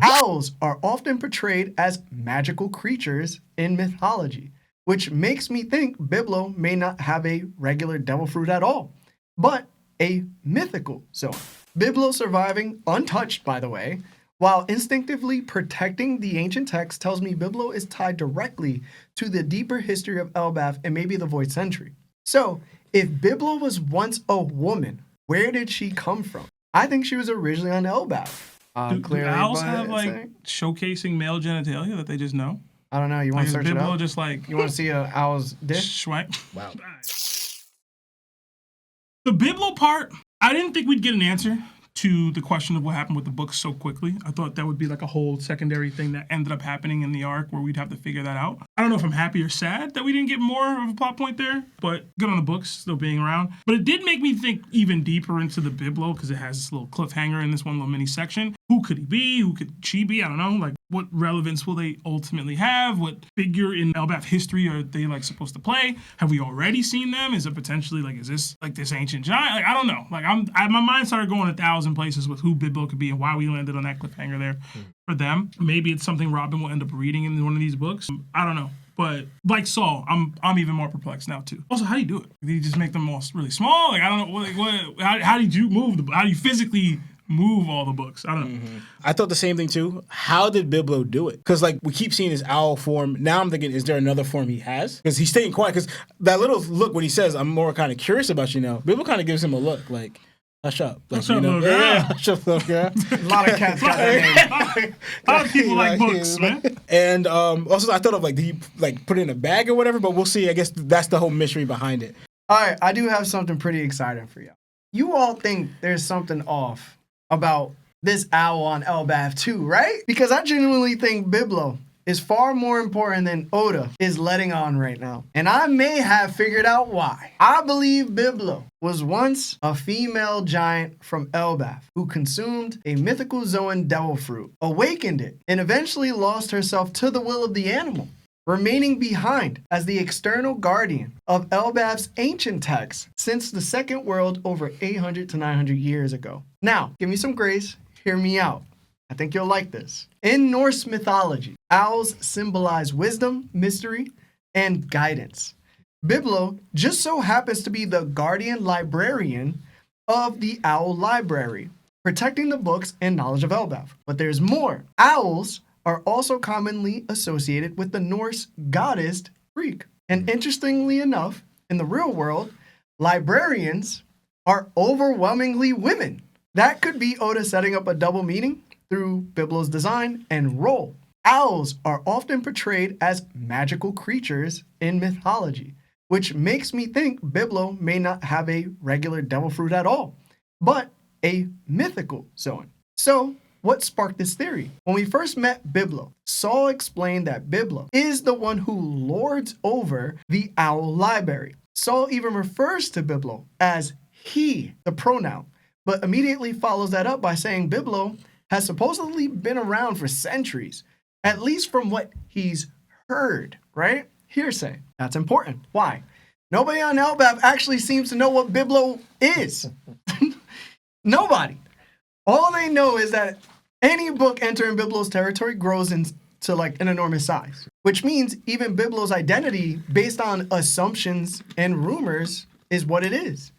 Owls are often portrayed as magical creatures in mythology, which makes me think Biblo may not have a regular devil fruit at all, but a mythical Zoan. Biblo surviving untouched, by the way, while instinctively protecting the ancient text tells me Biblo is tied directly to the deeper history of Elbaph and maybe the Void Century. So, if Biblo was once a woman, where did she come from? I think she was originally on Elbaph. Do owls have like showcasing male genitalia that they just know? I don't know. You want to search it up? Just like you want to see an owl's dick? Swank. Wow. The Biblo part, I didn't think we'd get an answer to the question of what happened with the books so quickly. I thought that would be like a whole secondary thing that ended up happening in the arc where we'd have to figure that out. I don't know if I'm happy or sad that we didn't get more of a plot point there, but good on the books still being around. But it did make me think even deeper into the Biblo because it has this little cliffhanger in this one little mini section. Who could he be? Who could she be? I don't know. Like, what relevance will they ultimately have? What figure in Elbaph history are they like supposed to play? Have we already seen them? Is it potentially like, is this like this ancient giant? Like, I don't know. Like, my mind started going 1,000 places with who Biblo could be and why we landed on that cliffhanger there for them. Maybe it's something Robin will end up reading in one of these books. I don't know. But like Saul, I'm even more perplexed now too. Also, how do you do it? Did you just make them all really small? Like, I don't know. What? How did you move how do you physically move all the books? I don't know. I thought the same thing too. How did Biblo do it? Because like we keep seeing his owl form. Now I'm thinking, is there another form he has? Because he's staying quiet. Because that little look when he says, "I'm more kind of curious about you now." Biblo kind of gives him a look like, "Hush up, like, hush up, little girl." Yeah, hush up, little girl. A lot of cats got that name. A lot of people like books, man. And also I thought of like, did he like put it in a bag or whatever? But we'll see. I guess that's the whole mystery behind it. All right, I do have something pretty exciting for you. You all think there's something off about this owl on Elbaph too, right? Because I genuinely think Biblo is far more important than Oda is letting on right now. And I may have figured out why. I believe Biblo was once a female giant from Elbaph who consumed a mythical Zoan Devil Fruit, awakened it, and eventually lost herself to the will of the animal, remaining behind as the external guardian of Elbaph's ancient texts since the Second World over 800 to 900 years ago. Now, give me some grace. Hear me out. I think you'll like this. In Norse mythology, owls symbolize wisdom, mystery, and guidance. Biblo just so happens to be the guardian librarian of the Owl Library, protecting the books and knowledge of Elbaph. But there's more. Owls are also commonly associated with the Norse goddess Frigg. And interestingly enough, in the real world, librarians are overwhelmingly women. That could be Oda setting up a double meaning through Biblo's design and role. Owls are often portrayed as magical creatures in mythology, which makes me think Biblo may not have a regular devil fruit at all, but a mythical Zoan. So, what sparked this theory? When we first met Biblo, Saul explained that Biblo is the one who lords over the Owl Library. Saul even refers to Biblo as he, the pronoun, but immediately follows that up by saying Biblo has supposedly been around for centuries, at least from what he's heard, right? Hearsay. That's important. Why? Nobody on Elbaph actually seems to know what Biblo is. Nobody. All they know is that any book entering Biblo's territory grows into like an enormous size, which means even Biblo's identity based on assumptions and rumors is what it is.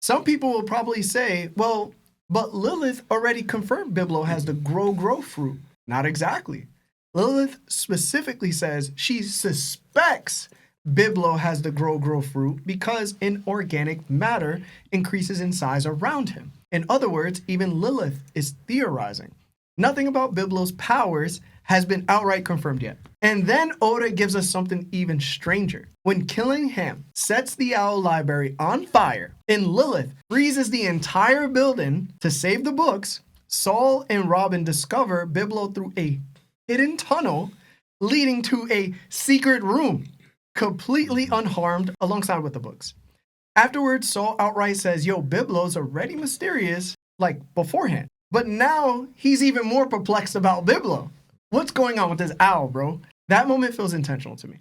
Some people will probably say, well, but Lilith already confirmed Biblo has the grow fruit. Not exactly. Lilith specifically says she suspects Biblo has the grow fruit because inorganic matter increases in size around him. In other words, even Lilith is theorizing. Nothing about Biblo's powers has been outright confirmed yet. And then Oda gives us something even stranger. When killing him sets the Owl Library on fire and Lilith freezes the entire building to save the books, Saul and Robin discover Biblo through a hidden tunnel leading to a secret room, completely unharmed alongside with the books. Afterwards, Saul outright says, yo, Biblo's already mysterious, like beforehand. But now he's even more perplexed about Biblo. What's going on with this owl, bro? That moment feels intentional to me.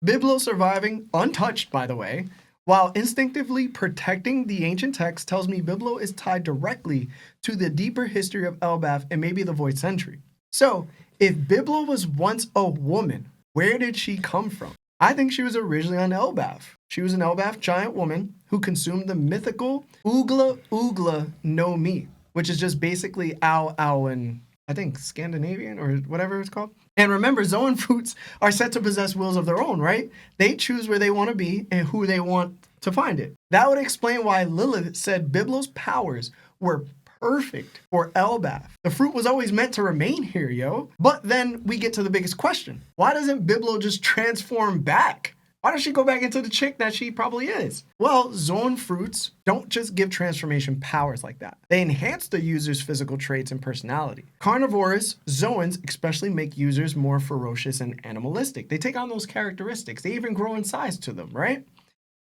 Biblo surviving, untouched by the way, while instinctively protecting the ancient text tells me Biblo is tied directly to the deeper history of Elbaph and maybe the Void Century. So, if Biblo was once a woman, where did she come from? I think she was originally on Elbaph. She was an Elbaph giant woman who consumed the mythical Ulga-Ugla no meat, which is just basically owl in, I think, Scandinavian or whatever it's called. And remember, Zoan fruits are said to possess wills of their own, right? They choose where they want to be and who they want to find it. That would explain why Lilith said Biblo's powers were perfect for Elbaph. The fruit was always meant to remain here, yo. But then we get to the biggest question. Why doesn't Biblo just transform back? Why does she go back into the chick that she probably is? Well, Zoan fruits don't just give transformation powers like that. They enhance the user's physical traits and personality. Carnivorous Zoans especially make users more ferocious and animalistic. They take on those characteristics. They even grow in size to them, right?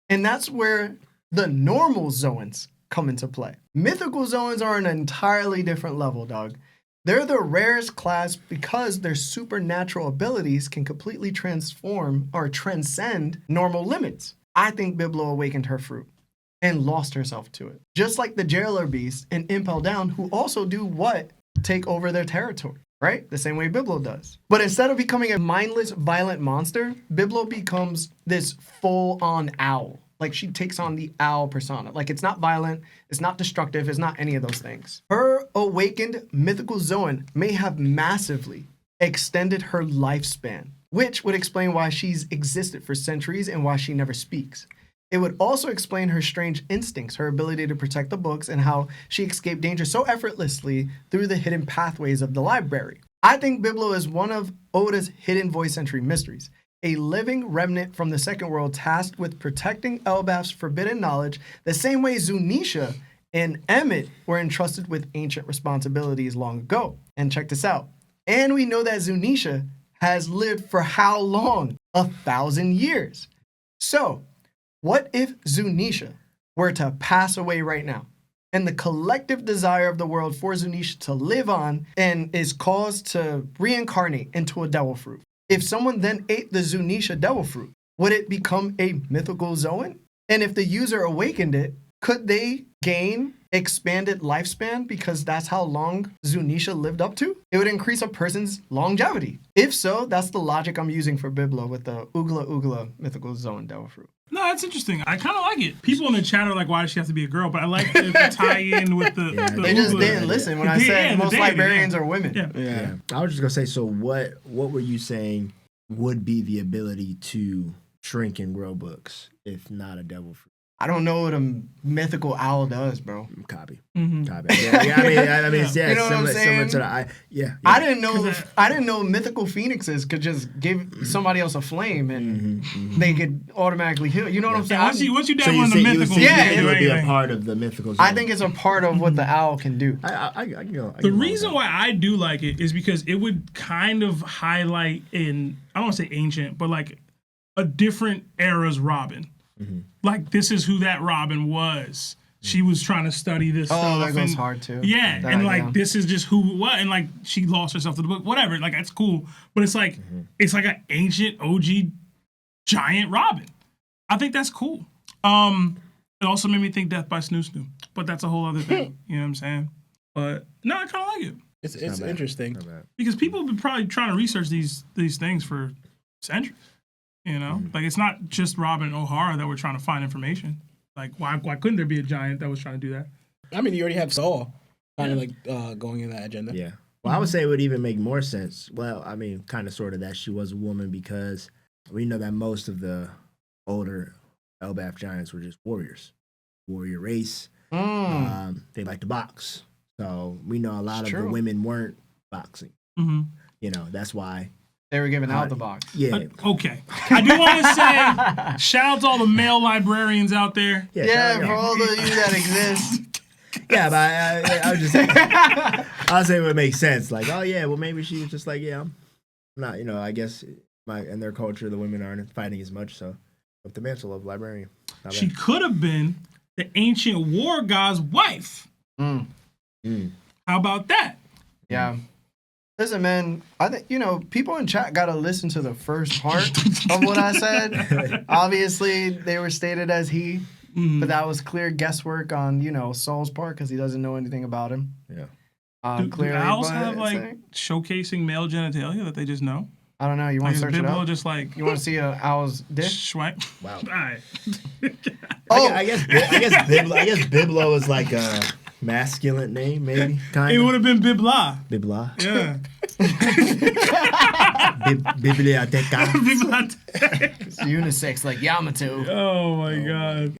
And that's where the normal Zoans come into play. Mythical Zoans are an entirely different level, dog. They're the rarest class because their supernatural abilities can completely transform or transcend normal limits. I think Biblo awakened her fruit and lost herself to it. Just like the Jailer Beast and Impel Down, who also do what? Take over their territory, right? The same way Biblo does. But instead of becoming a mindless, violent monster, Biblo becomes this full-on owl. Like, she takes on the owl persona. Like, it's not violent, it's not destructive, it's not any of those things. Her awakened mythical Zoan may have massively extended her lifespan, which would explain why she's existed for centuries and why she never speaks. It would also explain her strange instincts, her ability to protect the books, and how she escaped danger so effortlessly through the hidden pathways of the library. I think Biblo is one of Oda's hidden Void Century mysteries. A living remnant from the second world tasked with protecting Elbaph's forbidden knowledge the same way Zunisha and Emmett were entrusted with ancient responsibilities long ago. And check this out. And we know that Zunisha has lived for how long? 1,000 years. So, what if Zunisha were to pass away right now? And the collective desire of the world for Zunisha to live on and is caused to reincarnate into a devil fruit. If someone then ate the Zunisha devil fruit, would it become a mythical Zoan? And if the user awakened it, could they gain expanded lifespan because that's how long Zunisha lived up to? It would increase a person's longevity. If so, that's the logic I'm using for Biblo with the Ulga-Ugla Mythical Zoan Devil Fruit. No, that's interesting. I kind of like it. People in the chat are like, why does she have to be a girl? But I like the tie-in with the They just Ulga. didn't listen when I said most librarians are women. Yeah. I was just gonna say. So what were you saying would be the ability to shrink and grow books if not a devil fruit? I don't know what a mythical owl does, bro. Copy. Mm-hmm. Copy. Yeah, I mean, You know what I'm similar saying? to the I didn't know mythical phoenixes could just give somebody else a flame and they could automatically heal. You know what I'm saying? Once you So dabble you in the say mythical, it would be a anything. part of the mythical zone. I think it's a part of what the owl can do. I can go. The reason why I do like it is because it would kind of highlight I don't want to say ancient, but like a different era's Robin. Like, this is who that Robin was. She was trying to study this stuff. Oh, that goes hard too. Yeah, and like this is just who what, and like she lost herself to the book, whatever. Like, that's cool, but it's like an ancient OG giant Robin. I think that's cool. It also made me think Death by Snoo Snoo, but that's a whole other thing. You know what I'm saying? But no, I kind of like it. It's interesting. Because people have been probably trying to research these things for centuries. You know, like, it's not just Robin and O'Hara that were trying to find information. Like, why couldn't there be a giant that was trying to do that? I mean, you already have Saul kind of like going in that agenda. Yeah. Well, I would say it would even make more sense. Well, I mean, kind of sort of that she was a woman because we know that most of the older Elbaph giants were just warriors, warrior race. They like to box. So we know a lot of the women weren't boxing. Mm-hmm. You know, that's why. They were giving out the box. Yeah. Okay. I do want to say, shout out to all the male librarians out there. Yeah, for all of you that exist. Yeah, but I was just saying, I was saying it would make sense. Like, oh yeah, well maybe she was just like, yeah, I'm not, you know, I guess in their culture the women aren't fighting as much, so with the mantle of librarian. She could have been the ancient war god's wife. How about that? Yeah. Listen, man, I think, people in chat got to listen to the first part of what I said. Obviously, they were stated as he, but that was clear guesswork on, Saul's part because he doesn't know anything about him. Yeah. Do owls have, showcasing male genitalia that they just know? I don't know. You want to search it Biblo up? just like... You want to see an owl's dick? Schwank? Wow. All right. I guess Biblo is like a masculine name, maybe. It would have been Bibla. Bibla. Yeah. Biblioteca. Bibla. It's unisex like Yamato. Oh, my God.